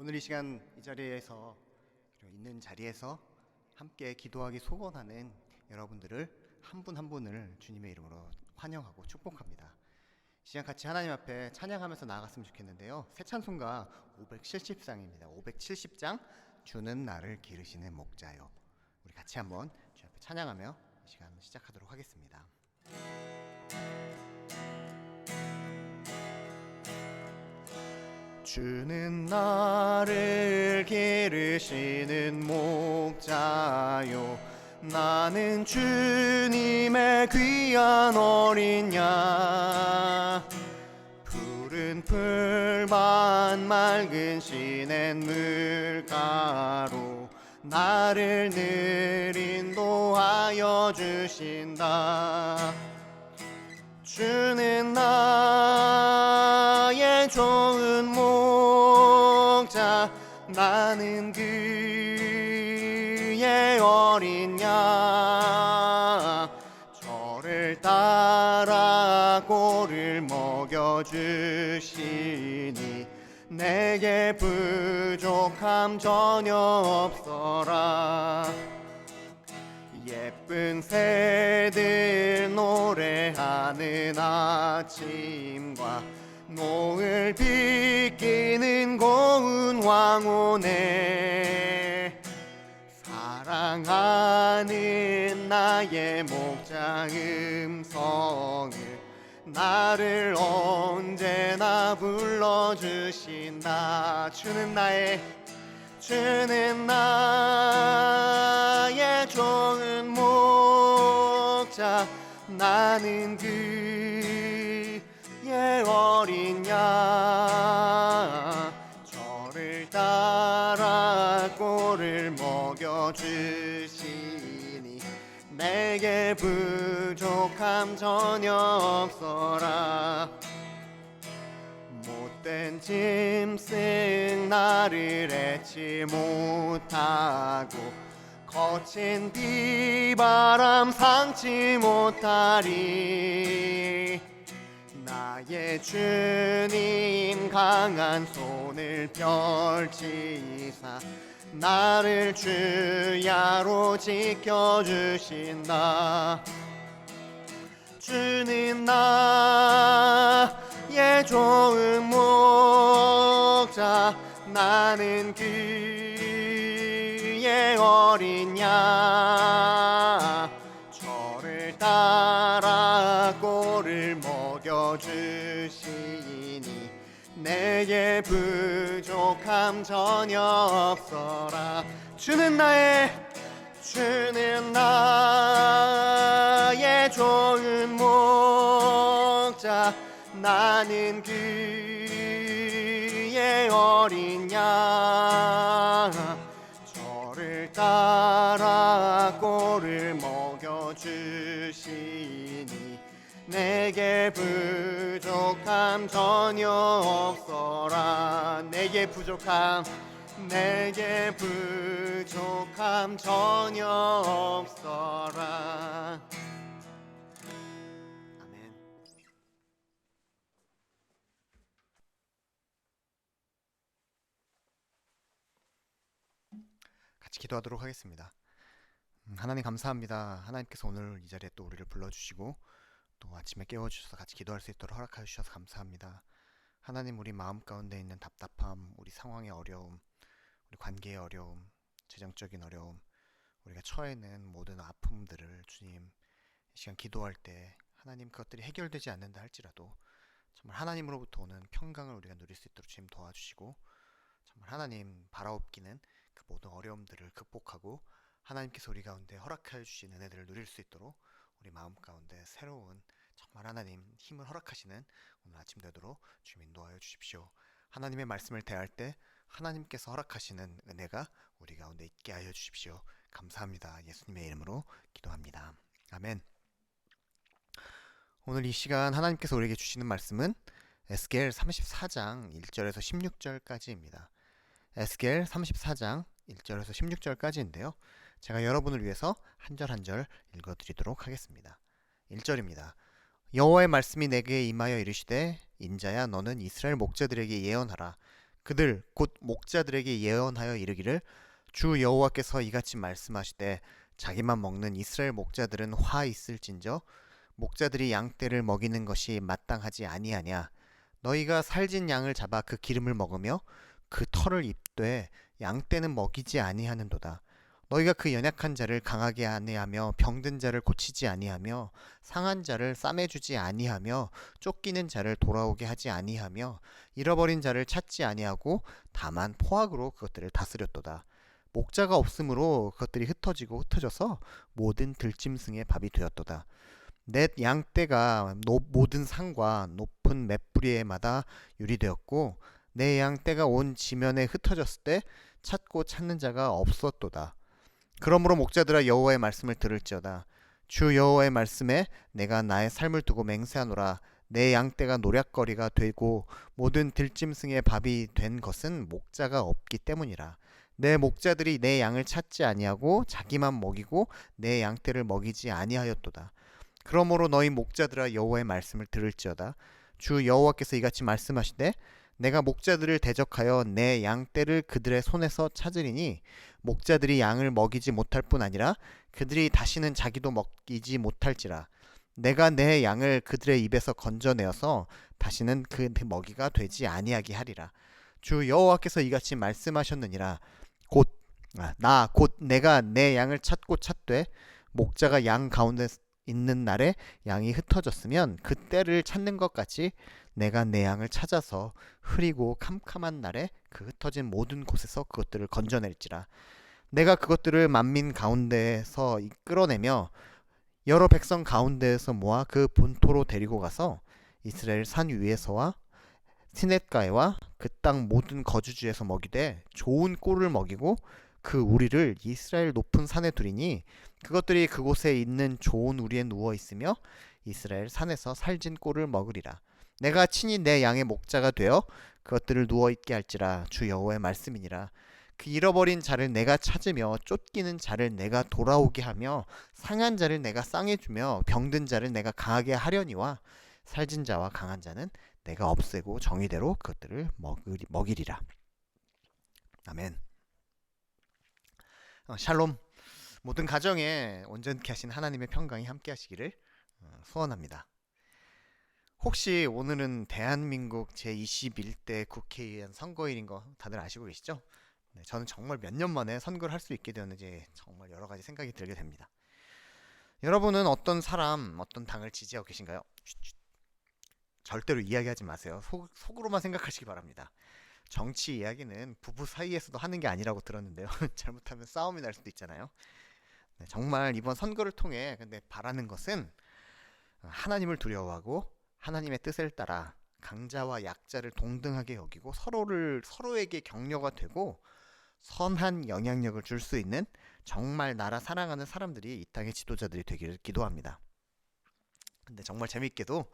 오늘 이 시간 이 자리에서 있는 자리에서 함께 기도하기 소원하는 여러분들을 한 분 한 분을 주님의 이름으로 환영하고 축복합니다. 이 시간 같이 하나님 앞에 찬양하면서 나아갔으면 좋겠는데요. 새 찬송가 570장입니다. 570장 주는 나를 기르시는 목자요. 우리 같이 한번 주 앞에 찬양하며 이 시간 시작하도록 하겠습니다. 주는 나를 기르시는 목자요, 나는 주님의 귀한 어린 양. 푸른 풀밭 맑은 시냇물가로 나를 늘 인도하여 주신다. 주는 나의 좋은 목자, 나는 그의 어린 양. 저를 따라 꼴을 먹여주시니 내게 부족함 전혀 없어라. 예쁜 새들 노래하는 아침과 노을 비끼는 고운 황혼에 사랑하는 나의 목자 음성을 나를 언제나 불러주신다. 주는 나의 좋은 목자, 나는 그의 어린 양. 저를 따라 꼴을 먹여주시니 내게 부족함 전혀 없어라. 못된 짐승 나를 해치 못하고 거친 비바람 상치 못하리. 나의 주님 강한 손을 펼치사 나를 주야로 지켜주신다. 주는 나의 좋은 목자, 나는 그의 어린 양. 저를 따라 꼴을 먹여주시니 내게 부족함 전혀 없어라. 주는 나의 좋은 목자, 나는 그의 어린 양. 저를 따라 꼴을 먹여주시니 내게 부족함 전혀 없어라. 내게 부족함 전혀 없어라. 아멘. 같이 기도하도록 하겠습니다. 하나님 감사합니다. 하나님께서 오늘 이 자리에 또 우리를 불러주시고 또 아침에 깨워주셔서 같이 기도할 수 있도록 허락하여 주셔서 감사합니다. 하나님, 우리 마음 가운데 있는 답답함, 우리 상황의 어려움, 우리 관계의 어려움, 재정적인 어려움, 우리가 처해 있는 모든 아픔들을 주님 이 시간 기도할 때 하나님 그것들이 해결되지 않는다 할지라도 정말 하나님으로부터 오는 평강을 우리가 누릴 수 있도록 주님 도와주시고, 정말 하나님 바라옵기는 그 모든 어려움들을 극복하고 하나님께서 우리 가운데 허락하여 주신 은혜들을 누릴 수 있도록 우리 마음 가운데 새로운 정말 하나님 힘을 허락하시는 오늘 아침 되도록 주님 인도하여 주십시오. 하나님의 말씀을 대할 때 하나님께서 허락하시는 은혜가 우리 가운데 있게 하여 주십시오. 감사합니다. 예수님의 이름으로 기도합니다. 아멘. 오늘 이 시간 하나님께서 우리에게 주시는 말씀은 에스겔 34장 1절에서 16절까지입니다. 에스겔 34장 1절에서 16절까지인데요. 제가 여러분을 위해서 한 절 한 절 읽어드리도록 하겠습니다. 1절입니다. 여호와의 말씀이 내게 임하여 이르시되, 인자야, 너는 이스라엘 목자들에게 예언하라. 그들 곧 목자들에게 예언하여 이르기를 주 여호와께서 이같이 말씀하시되 자기만 먹는 이스라엘 목자들은 화 있을진저 목자들이 양떼를 먹이는 것이 마땅하지 아니하냐. 너희가 살진 양을 잡아 그 기름을 먹으며 그 털을 입되 양떼는 먹이지 아니하는도다. 너희가 그 연약한 자를 강하게 아니하며 병든 자를 고치지 아니하며 상한 자를 싸매주지 아니하며 쫓기는 자를 돌아오게 하지 아니하며 잃어버린 자를 찾지 아니하고 다만 포악으로 그것들을 다스렸도다. 목자가 없으므로 그것들이 흩어지고 흩어져서 모든 들짐승의 밥이 되었도다. 내 양떼가 모든 산과 높은 맷뿌리에마다 유리되었고 내 양떼가 온 지면에 흩어졌을 때 찾고 찾는 자가 없었도다. 그러므로 목자들아 여호와의 말씀을 들을지어다. 주 여호와의 말씀에 내가 나의 삶을 두고 맹세하노라. 내 양떼가 노략거리가 되고 모든 들짐승의 밥이 된 것은 목자가 없기 때문이라. 내 목자들이 내 양을 찾지 아니하고 자기만 먹이고 내 양떼를 먹이지 아니하였도다. 그러므로 너희 목자들아 여호와의 말씀을 들을지어다. 주 여호와께서 이같이 말씀하시되 내가 목자들을 대적하여 내 양떼를 그들의 손에서 찾으리니 목자들이 양을 먹이지 못할 뿐 아니라 그들이 다시는 자기도 먹이지 못할지라. 내가 내 양을 그들의 입에서 건져내어서 다시는 그 먹이가 되지 아니하게 하리라. 주 여호와께서 이같이 말씀하셨느니라. 곧 내가 내 양을 찾고 찾되 목자가 양 가운데 있는 날에 양이 흩어졌으면 그 때를 찾는 것 같이 내가 내 양을 찾아서 흐리고 캄캄한 날에 그 흩어진 모든 곳에서 그것들을 건져낼지라. 내가 그것들을 만민 가운데에서 끌어내며 여러 백성 가운데에서 모아 그 본토로 데리고 가서 이스라엘 산 위에서와 시냇가에와 그 땅 모든 거주지에서 먹이되 좋은 꿀을 먹이고 그 우리를 이스라엘 높은 산에 두리니 그것들이 그곳에 있는 좋은 우리에 누워 있으며 이스라엘 산에서 살진 꿀을 먹으리라. 내가 친히 내 양의 목자가 되어 그것들을 누워 있게 할지라. 주 여호와의 말씀이니라. 그 잃어버린 자를 내가 찾으며 쫓기는 자를 내가 돌아오게 하며 상한 자를 내가 쌍해주며 병든 자를 내가 강하게 하려니와 살진 자와 강한 자는 내가 없애고 정의대로 그것들을 먹이리라. 아멘. 샬롬. 모든 가정에 온전케 하신 하나님의 평강이 함께 하시기를 소원합니다. 혹시 오늘은 대한민국 제21대 국회의원 선거일인 거 다들 아시고 계시죠? 네, 저는 정말 몇 년 만에 선거를 할 수 있게 되었는지 정말 여러 가지 생각이 들게 됩니다. 여러분은 어떤 사람, 어떤 당을 지지하고 계신가요? 절대로 이야기하지 마세요. 속으로만 생각하시기 바랍니다. 정치 이야기는 부부 사이에서도 하는 게 아니라고 들었는데요. 잘못하면 싸움이 날 수도 있잖아요. 네, 정말 이번 선거를 통해 근데 바라는 것은 하나님을 두려워하고 하나님의 뜻을 따라 강자와 약자를 동등하게 여기고 서로에게 격려가 되고 선한 영향력을 줄 수 있는 정말 나라 사랑하는 사람들이 이 땅의 지도자들이 되기를 기도합니다. 근데 정말 재밌게도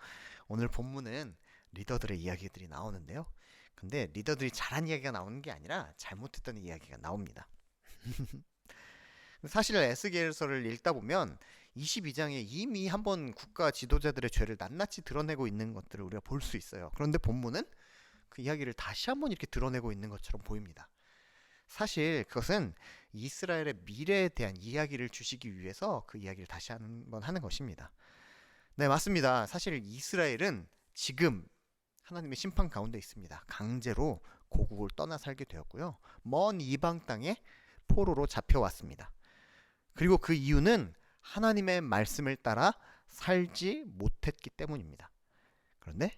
오늘 본문은 리더들의 이야기들이 나오는데요. 근데 리더들이 잘한 이야기가 나오는 게 아니라 잘못했던 이야기가 나옵니다. 사실 에스겔서를 읽다 보면 22장에 이미 한번 국가 지도자들의 죄를 낱낱이 드러내고 있는 것들을 우리가 볼 수 있어요. 그런데 본문은 그 이야기를 다시 한번 이렇게 드러내고 있는 것처럼 보입니다. 사실 그것은 이스라엘의 미래에 대한 이야기를 주시기 위해서 그 이야기를 다시 한번 하는 것입니다. 네, 맞습니다. 사실 이스라엘은 지금 하나님의 심판 가운데 있습니다. 강제로 고국을 떠나 살게 되었고요. 먼 이방 땅에 포로로 잡혀왔습니다. 그리고 그 이유는 하나님의 말씀을 따라 살지 못했기 때문입니다. 그런데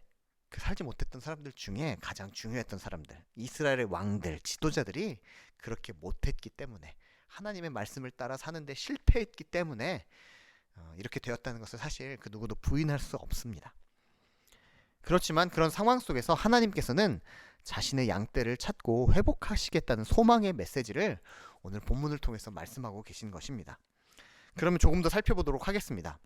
그 살지 못했던 사람들 중에 가장 중요했던 사람들, 이스라엘의 왕들, 지도자들이 그렇게 못했기 때문에 하나님의 말씀을 따라 사는데 실패했기 때문에 이렇게 되었다는 것을 사실 그 누구도 부인할 수 없습니다. 그렇지만 그런 상황 속에서 하나님께서는 자신의 양떼를 찾고 회복하시겠다는 소망의 메시지를 오늘 본문을 통해서 말씀하고 계신 것입니다. 그러면 조금 더 살펴보도록 하겠습니다.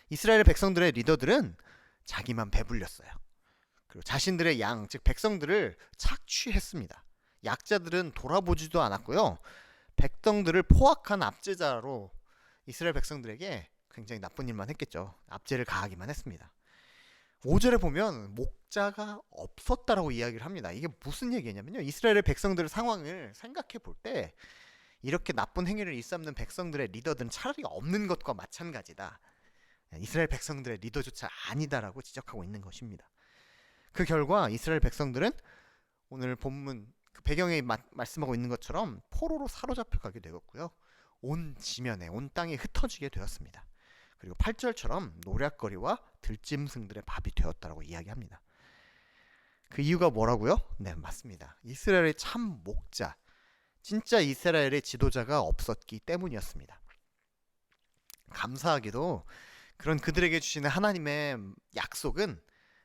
이스라엘 백성들의 리더들은 자기만 배불렸어요. 그리고 자신들의 양, 즉 백성들을 착취했습니다. 약자들은 돌아보지도 않았고요. 백성들을 포악한 압제자로 이스라엘 백성들에게 굉장히 나쁜 일만 했겠죠. 압제를 가하기만 했습니다. 5절에 보면 목자가 없었다라고 이야기를 합니다. 이게 무슨 얘기냐면요. 이스라엘의 백성들의 상황을 생각해 볼 때 이렇게 나쁜 행위를 일삼는 백성들의 리더들은 차라리 없는 것과 마찬가지다. 이스라엘 백성들의 리더조차 아니다라고 지적하고 있는 것입니다. 그 결과 이스라엘 백성들은 오늘 본문 그 배경에 말씀하고 있는 것처럼 포로로 사로잡혀 가게 되었고요. 온 지면에 온 땅에 흩어지게 되었습니다. 그리고 8절처럼 노략거리와 들짐승들의 밥이 되었다라고 이야기합니다. 그 이유가 뭐라고요? 네, 맞습니다. 이스라엘의 참 목자, 진짜 이스라엘의 지도자가 없었기 때문이었습니다. 감사하게도 그런 그들에게 주시는 하나님의 약속은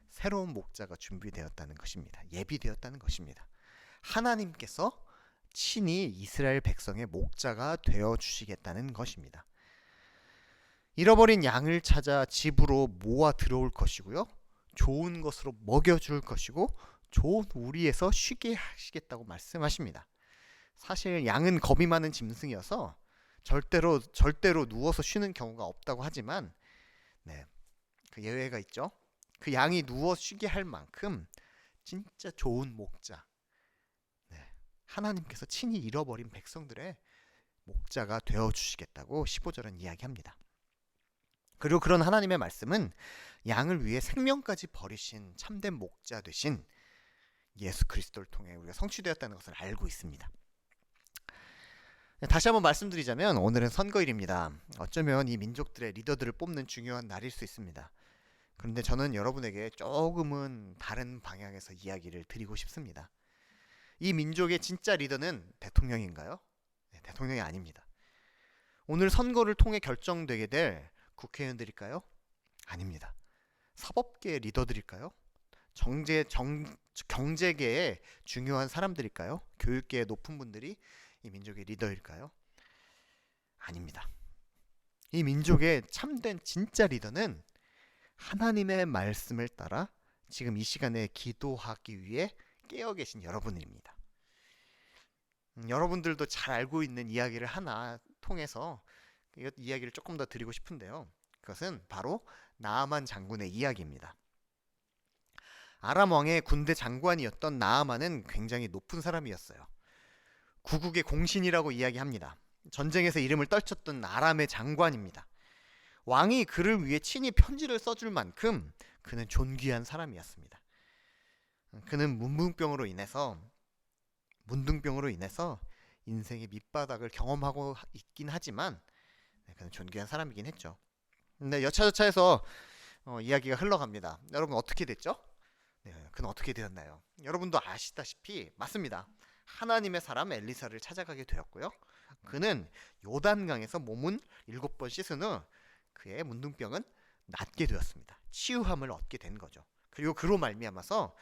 새로운 목자가 준비되었다는 것입니다. 예비되었다는 것입니다. 하나님께서 친히 이스라엘 백성의 목자가 되어 주시겠다는 것입니다. 잃어버린 양을 찾아 집으로 모아 들어올 것이고요. 좋은 것으로 먹여줄 것이고 좋은 우리에서 쉬게 하시겠다고 말씀하십니다. 사실 양은 겁이 많은 짐승이어서 절대로 누워서 쉬는 경우가 없다고 하지만 네, 그 예외가 있죠. 그 양이 누워 쉬게 할 만큼 진짜 좋은 목자, 네, 하나님께서 친히 잃어버린 백성들의 목자가 되어주시겠다고 15절은 이야기합니다. 그리고 그런 하나님의 말씀은 양을 위해 생명까지 버리신 참된 목자 되신 예수 그리스도를 통해 우리가 성취되었다는 것을 알고 있습니다. 다시 한번 말씀드리자면 오늘은 선거일입니다. 어쩌면 이 민족들의 리더들을 뽑는 중요한 날일 수 있습니다. 그런데 저는 여러분에게 조금은 다른 방향에서 이야기를 드리고 싶습니다. 이 민족의 진짜 리더는 대통령인가요? 네, 대통령이 아닙니다. 오늘 선거를 통해 결정되게 될 국회의원들일까요? 아닙니다. 사법계의 리더들일까요? 경제계의 중요한 사람들일까요? 교육계의 높은 분들이 이 민족의 리더일까요? 아닙니다. 이 민족의 참된 진짜 리더는 하나님의 말씀을 따라 지금 이 시간에 기도하기 위해 깨어 계신 여러분입니다. 여러분들도 잘 알고 있는 이야기를 하나 통해서 이 이야기를 조금 더 드리고 싶은데요. 그것은 바로 나아만 장군의 이야기입니다. 아람 왕의 군대 장관이었던 나아만은 굉장히 높은 사람이었어요. 구국의 공신이라고 이야기합니다. 전쟁에서 이름을 떨쳤던 아람의 장관입니다. 왕이 그를 위해 친히 편지를 써줄 만큼 그는 존귀한 사람이었습니다. 그는 문둥병으로 인해서 인생의 밑바닥을 경험하고 있긴 하지만 그는 존귀한 사람이긴 했죠. 근데 여차저차해서 이야기가 흘러갑니다. 여러분 어떻게 됐죠? 네, 그는 어떻게 되었나요? 여러분도 아시다시피 맞습니다. 하나님의 사람 엘리사를 찾아가게 되었고요. 그는 요단강에서 몸은 7번 씻은 후 그의 문둥병은 낫게 되었습니다. 치유함을 얻게 된 거죠. 그리고 그로 말미암아서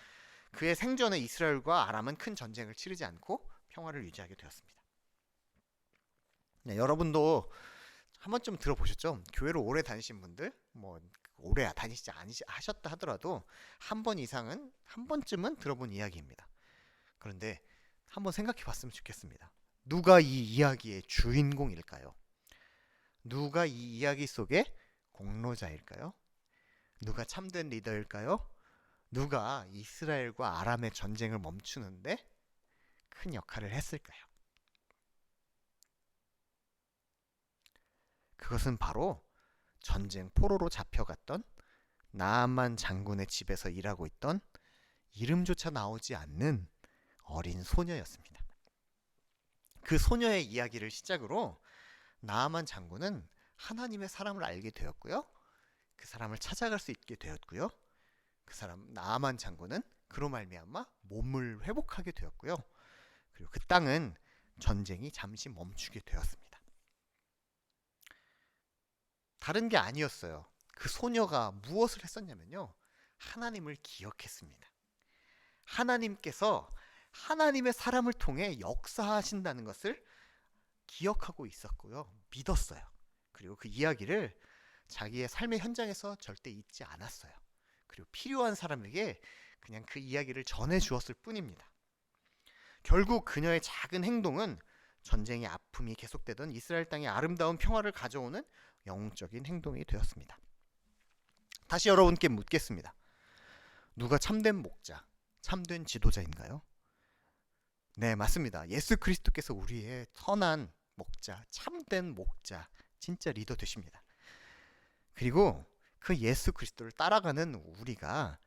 그의 생전에 이스라엘과 아람은 큰 전쟁을 치르지 않고 평화를 유지하게 되었습니다. 네, 여러분도 한 번쯤 들어보셨죠? 교회를 오래 다니신 분들, 오래 다니시지 하셨다 하더라도 한 번쯤은 들어본 이야기입니다. 그런데 한번 생각해 봤으면 좋겠습니다. 누가 이 이야기의 주인공일까요? 누가 이 이야기 속의 공로자일까요? 누가 참된 리더일까요? 누가 이스라엘과 아람의 전쟁을 멈추는데 큰 역할을 했을까요? 그것은 바로 전쟁 포로로 잡혀갔던 나아만 장군의 집에서 일하고 있던 이름조차 나오지 않는 어린 소녀였습니다. 그 소녀의 이야기를 시작으로 나아만 장군은 하나님의 사람을 알게 되었고요. 그 사람을 찾아갈 수 있게 되었고요. 나아만 장군은 그로 말미암아 몸을 회복하게 되었고요. 그리고 그 땅은 전쟁이 잠시 멈추게 되었습니다. 다른 게 아니었어요. 그 소녀가 무엇을 했었냐면요. 하나님을 기억했습니다. 하나님께서 하나님의 사람을 통해 역사하신다는 것을 기억하고 있었고요. 믿었어요. 그리고 그 이야기를 자기의 삶의 현장에서 절대 잊지 않았어요. 그리고 필요한 사람에게 그냥 그 이야기를 전해 주었을 뿐입니다. 결국 그녀의 작은 행동은 전쟁의 아픔이 계속되던 이스라엘 땅에 아름다운 평화를 가져오는 영적인 행동이 되었습니다. 다시 여러분께 묻겠습니다. 누가 참된 목자, 참된 지도자인가요? 네, 맞습니다. 예수 그리스도께서 우리의 선한 목자, 참된 목자, 진짜 리더 되십니다. 그리고 그 예수 그리스도를 따라가는 우리가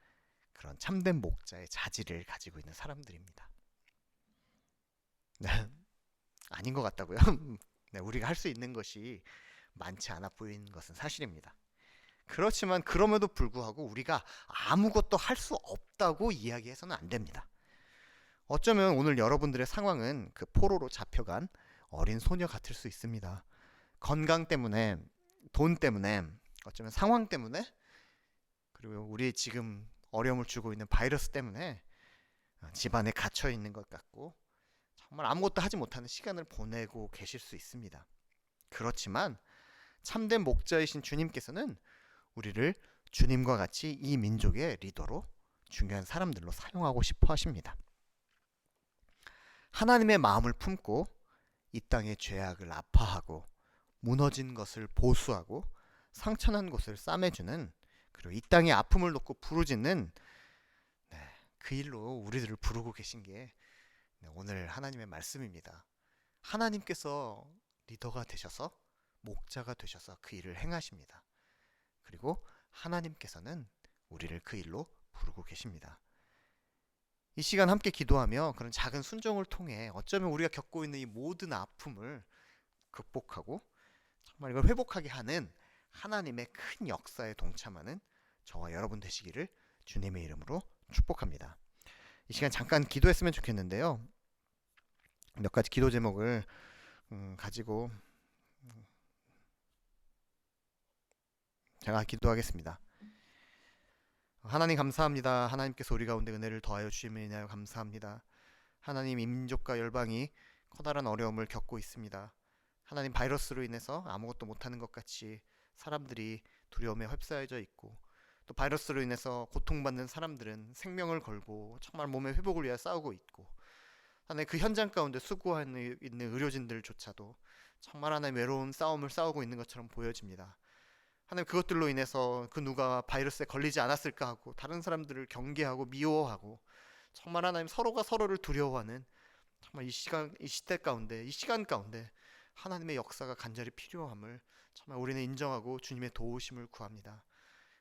그런 참된 목자의 자질을 가지고 있는 사람들입니다. 네, 아닌 것 같다고요? 네, 우리가 할 수 있는 것이 많지 않아 보이는 것은 사실입니다. 그렇지만 그럼에도 불구하고 우리가 아무것도 할 수 없다고 이야기해서는 안 됩니다. 어쩌면 오늘 여러분들의 상황은 그 포로로 잡혀간 어린 소녀 같을 수 있습니다. 건강 때문에, 돈 때문에, 어쩌면 상황 때문에, 그리고 우리 지금 어려움을 주고 있는 바이러스 때문에 집안에 갇혀 있는 것 같고 정말 아무것도 하지 못하는 시간을 보내고 계실 수 있습니다. 그렇지만 참된 목자이신 주님께서는 우리를 주님과 같이 이 민족의 리더로 중요한 사람들로 사용하고 싶어 하십니다. 하나님의 마음을 품고 이 땅의 죄악을 아파하고 무너진 것을 보수하고 상처난 곳을 싸매주는, 그리고 이 땅의 아픔을 놓고 부르짖는, 그 일로 우리들을 부르고 계신 게 오늘 하나님의 말씀입니다. 하나님께서 리더가 되셔서 목자가 되셔서 그 일을 행하십니다. 그리고 하나님께서는 우리를 그 일로 부르고 계십니다. 이 시간 함께 기도하며 그런 작은 순종을 통해 어쩌면 우리가 겪고 있는 이 모든 아픔을 극복하고 정말 이걸 회복하게 하는 하나님의 큰 역사에 동참하는 저와 여러분 되시기를 주님의 이름으로 축복합니다. 이 시간 잠깐 기도했으면 좋겠는데요. 몇 가지 기도 제목을 가지고 제가 기도하겠습니다. 하나님 감사합니다. 하나님께서 우리 가운데 은혜를 더하여 주심을 인하여 감사합니다. 하나님, 민족과 열방이 커다란 어려움을 겪고 있습니다. 하나님, 바이러스로 인해서 아무것도 못하는 것 같이 사람들이 두려움에 휩싸여져 있고, 또 바이러스로 인해서 고통받는 사람들은 생명을 걸고 정말 몸의 회복을 위해 싸우고 있고, 하나님, 그 현장 가운데 수고하고 있는 의료진들조차도 정말 하나님 외로운 싸움을 싸우고 있는 것처럼 보여집니다. 하나님, 그것들로 인해서 그 누가 바이러스에 걸리지 않았을까 하고 다른 사람들을 경계하고 미워하고 정말 하나님 서로가 서로를 두려워하는 정말 이 시대 가운데, 이 시간 가운데 하나님의 역사가 간절히 필요함을 정말 우리는 인정하고 주님의 도우심을 구합니다.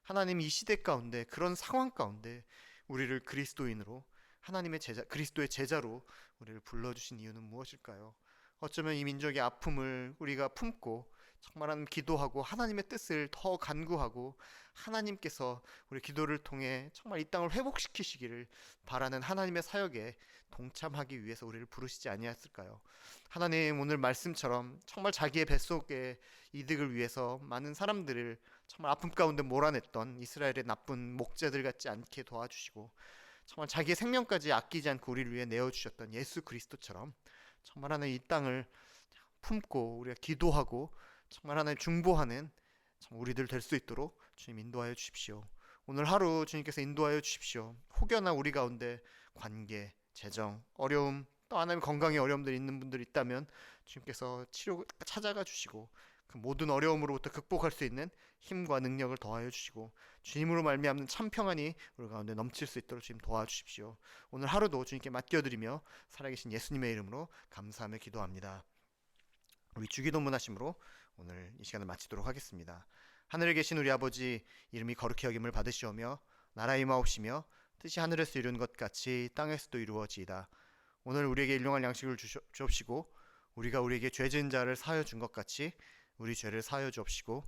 하나님, 이 시대 가운데, 그런 상황 가운데 우리를 그리스도인으로, 하나님의 제자, 그리스도의 제자로 우리를 불러주신 이유는 무엇일까요? 어쩌면 이 민족의 아픔을 우리가 품고 정말 하나님 기도하고 하나님의 뜻을 더 간구하고 하나님께서 우리 기도를 통해 정말 이 땅을 회복시키시기를 바라는 하나님의 사역에 동참하기 위해서 우리를 부르시지 아니하였을까요? 하나님, 오늘 말씀처럼 정말 자기의 뱃속의 이득을 위해서 많은 사람들을 정말 아픔 가운데 몰아냈던 이스라엘의 나쁜 목자들 같지 않게 도와주시고 정말 자기의 생명까지 아끼지 않고 우리를 위해 내어주셨던 예수 그리스도처럼 정말 하나님 이 땅을 품고 우리가 기도하고 정말 하나님 중보하는 우리들 될 수 있도록 주님 인도하여 주십시오. 오늘 하루 주님께서 인도하여 주십시오. 혹여나 우리 가운데 관계, 재정, 어려움, 또 하나님 건강에 어려움들이 있는 분들이 있다면 주님께서 치료 찾아가 주시고 그 모든 어려움으로부터 극복할 수 있는 힘과 능력을 더하여 주시고 주님으로 말미암는 참 평안이 우리 가운데 넘칠 수 있도록 주님 도와주십시오. 오늘 하루도 주님께 맡겨드리며 살아계신 예수님의 이름으로 감사하며 기도합니다. 우리 주기도문 하심으로 오늘 이 시간을 마치도록 하겠습니다. 하늘에 계신 우리 아버지, 이름이 거룩히 여김을 받으시오며 나라의 임하옵시며 뜻이 하늘에서 이룬 것 같이 땅에서도 이루어지이다. 오늘 우리에게 일용할 양식을 주옵시고 우리가 우리에게 죄 지은 자를 사하여 준 것 같이 우리 죄를 사하여 주옵시고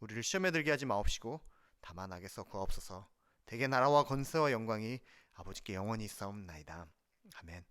우리를 시험에 들게 하지 마옵시고 다만 악에서 구하옵소서. 대개 나라와 권세와 영광이 아버지께 영원히 있사옵나이다. 아멘.